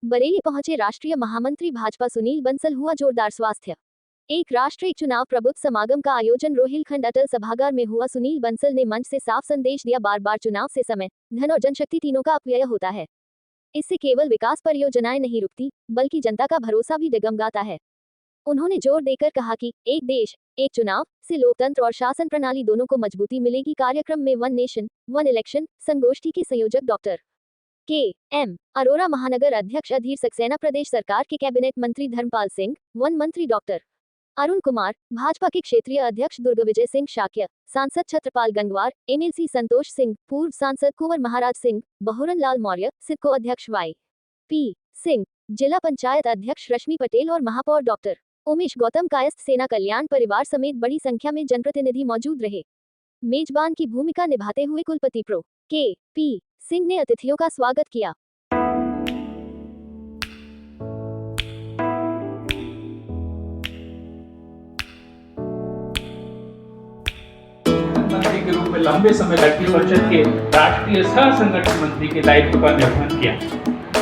बरेली पहुंचे राष्ट्रीय महामंत्री भाजपा सुनील बंसल, हुआ जोरदार स्वास्थ्य। एक राष्ट्र एक चुनाव प्रबुद्ध समागम का आयोजन रोहिलखंड अटल सभागार में हुआ। सुनील बंसल ने मंच से साफ संदेश दिया, बार बार चुनाव से समय, धन और जनशक्ति तीनों का अपव्यय होता है। इससे केवल विकास परियोजनाएं नहीं रुकती, बल्कि जनता का भरोसा भी डगमगाता है। उन्होंने जोर देकर कहा कि एक देश एक चुनाव से लोकतंत्र और शासन प्रणाली दोनों को मजबूती मिलेगी। कार्यक्रम में वन नेशन वन इलेक्शन संगोष्ठी के संयोजक डॉक्टर के.एम. अरोरा, महानगर अध्यक्ष अधीर सक्सेना, प्रदेश सरकार के कैबिनेट मंत्री धर्मपाल सिंह, वन मंत्री डॉक्टर अरुण कुमार, भाजपा के क्षेत्रीय अध्यक्ष दुर्गविजय सिंह शाक्य, सांसद छत्रपाल गंगवार, एमएलसी संतोष सिंह, पूर्व सांसद कुंवर महाराज सिंह, बहुरन लाल मौर्य, सिडको अध्यक्ष वाई.पी. सिंह, जिला पंचायत अध्यक्ष रश्मि पटेल और महापौर डॉक्टर उमेश गौतम, कायस्थ सेना कल्याण परिवार समेत बड़ी संख्या में जनप्रतिनिधि मौजूद रहे। मेजबान की भूमिका निभाते हुए कुलपति प्रो. के.पी. सिंह ने अतिथियों का स्वागत किया। मंत्री के रूप में लंबे समय तक परिषद के राष्ट्रीय सह संगठन मंत्री के दायित्व का निर्वहन किया।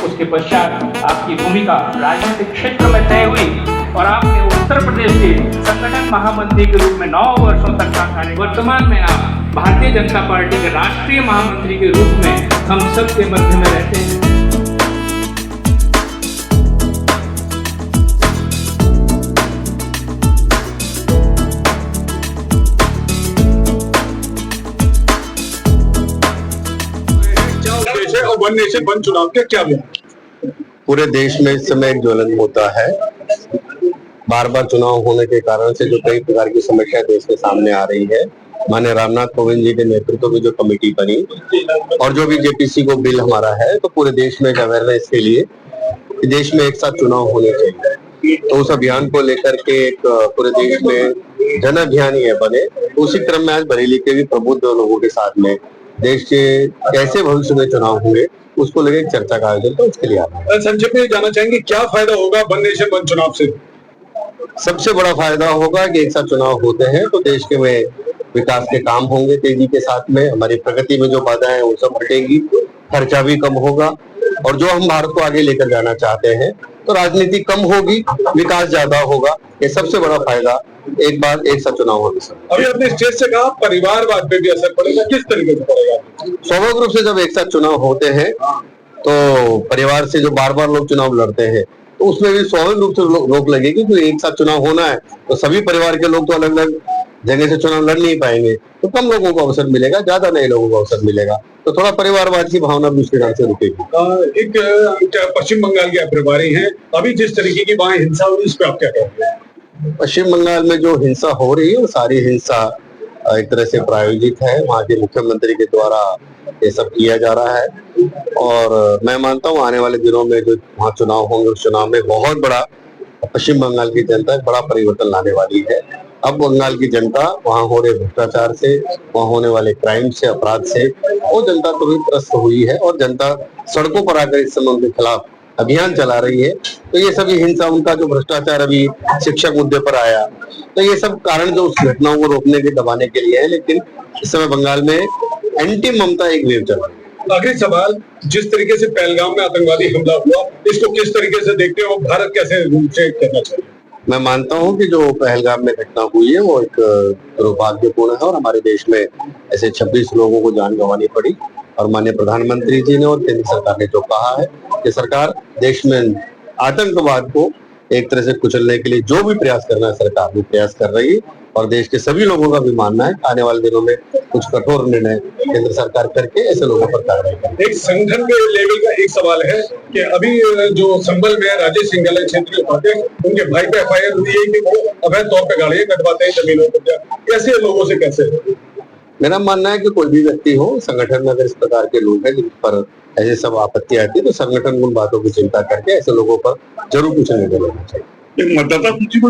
उसके पश्चात आपकी भूमिका राजनीतिक क्षेत्र में तय हुई और आपने उत्तर प्रदेश के संगठन महामंत्री के रूप में 9 वर्षों तक का कार्य। वर्तमान में आप भारतीय जनता पार्टी के राष्ट्रीय महामंत्री के रूप में हम सब के मध्य में रहते हैं। और वन नेशन वन चुनाव के क्या बयान? पूरे देश में इस समय एक ज्वलन होता है। बार बार चुनाव होने के कारण से जो कई प्रकार की समस्याएं देश के सामने आ रही है, माननीय रामनाथ कोविंद जी के नेतृत्व में जो कमेटी बनी और जो भी जेपीसी को बिल हमारा है, तो पूरे देश में एक अवेयरनेस के लिए देश में एक साथ चुनाव होने चाहिए, तो उस अभियान को लेकर के एक पूरे देश में जन अभियान ये बने। उसी क्रम में आज बरेली के भी प्रबुद्ध लोगों के साथ में देश के कैसे भविष्य में चुनाव होंगे उसको लेकर चर्चा का आयोजन, तो उसके लिए आप संक्षेप में जानना चाहेंगे क्या फायदा होगा वन नेशन वन चुनाव से? सबसे बड़ा फायदा होगा कि एक साथ चुनाव होते हैं तो देश के में विकास के काम होंगे तेजी के साथ में, हमारी प्रगति में जो बाधाएं हैं वो सब हटेगी, खर्चा भी कम होगा और जो हम भारत को आगे लेकर जाना चाहते हैं तो राजनीति कम होगी, विकास ज्यादा होगा। ये सबसे बड़ा फायदा एक बार एक साथ चुनाव होने से। अभी अपने स्टेज से कहा परिवारवाद पे भी असर पड़ेगा, किस तरीके से पड़ेगा? स्वाभाविक रूप से जब एक साथ चुनाव होते हैं तो परिवार से जो बार बार लोग चुनाव लड़ते हैं तो उसमें भी स्वाभाविक रूप से रोक लगेगी, क्योंकि एक साथ चुनाव होना है तो सभी परिवार के लोग तो अलग अलग जगह से चुनाव लड़ नहीं पाएंगे, तो कम लोगों को अवसर मिलेगा, ज्यादा नए लोगों को अवसर मिलेगा, तो थोड़ा परिवारवाद की भावना भी उसके ढंग से रुकेगी। एक पश्चिम बंगाल के प्रभारी हैं, अभी जिस तरीके की वहां हिंसा हुई उस पर आप क्या कहेंगे? पश्चिम बंगाल में जो हिंसा हो रही है वो सारी हिंसा एक तरह से प्रायोजित है, वहाँ के मुख्यमंत्री के द्वारा ये सब किया जा रहा है और मैं मानता हूँ आने वाले दिनों में जो वहाँ चुनाव होंगे उस चुनाव में बहुत बड़ा पश्चिम बंगाल की जनता बड़ा परिवर्तन लाने वाली है। अब बंगाल की जनता वहाँ हो रहे भ्रष्टाचार से, वहाँ होने वाले क्राइम से, अपराध से वो जनता तो भी त्रस्त हुई है और जनता सड़कों पर आकर इस समय उनके खिलाफ अभियान चला रही है। तो ये सभी हिंसा, उनका जो भ्रष्टाचार अभी शिक्षक मुद्दे पर आया, तो ये सब कारण जो उस घटनाओं को रोकने के दबाने के लिए है, लेकिन इस समय बंगाल में एंटी ममता एक वेव चल रही है। आखिरी सवाल, जिस तरीके से पहलगाम में आतंकवादी हमला हुआ इसको किस तरीके से देखते हो, भारत कैसे रूप से करना चाहिए? मैं मानता हूं कि जो पहलगाम में घटना हुई है वो एक दुर्भाग्यपूर्ण है और हमारे देश में ऐसे 26 लोगों को जान गंवानी पड़ी और माननीय प्रधानमंत्री जी ने और केंद्र सरकार ने जो कहा है कि सरकार देश में आतंकवाद को एक तरह से कुचलने के लिए जो भी प्रयास करना है सरकार भी प्रयास कर रही है और देश के सभी लोगों का भी मानना है आने वाले दिनों में कुछ कठोर निर्णय केंद्र सरकार करके ऐसे लोगों पर कार्रवाई करेगी। एक संगठन के लेवल का एक सवाल है कि अभी जो संभल में राजेश सिंघल क्षेत्रीय उपाध्यक्ष, उनके भाई पे एफआईआर हुई है कि वो अवैध तौर पर गाड़ियां कटवाते हैं जमीनों पर, ऐसे लोगों से कैसे? मेरा मानना है कि कोई भी व्यक्ति हो संगठन में अगर इस प्रकार के लोग हैं जिन पर ऐसे सब आपत्ति आती है तो संगठन उन बातों की चिंता करके ऐसे लोगों पर जरूर कुछ निर्णय लेना चाहिए। मतदाता सूची को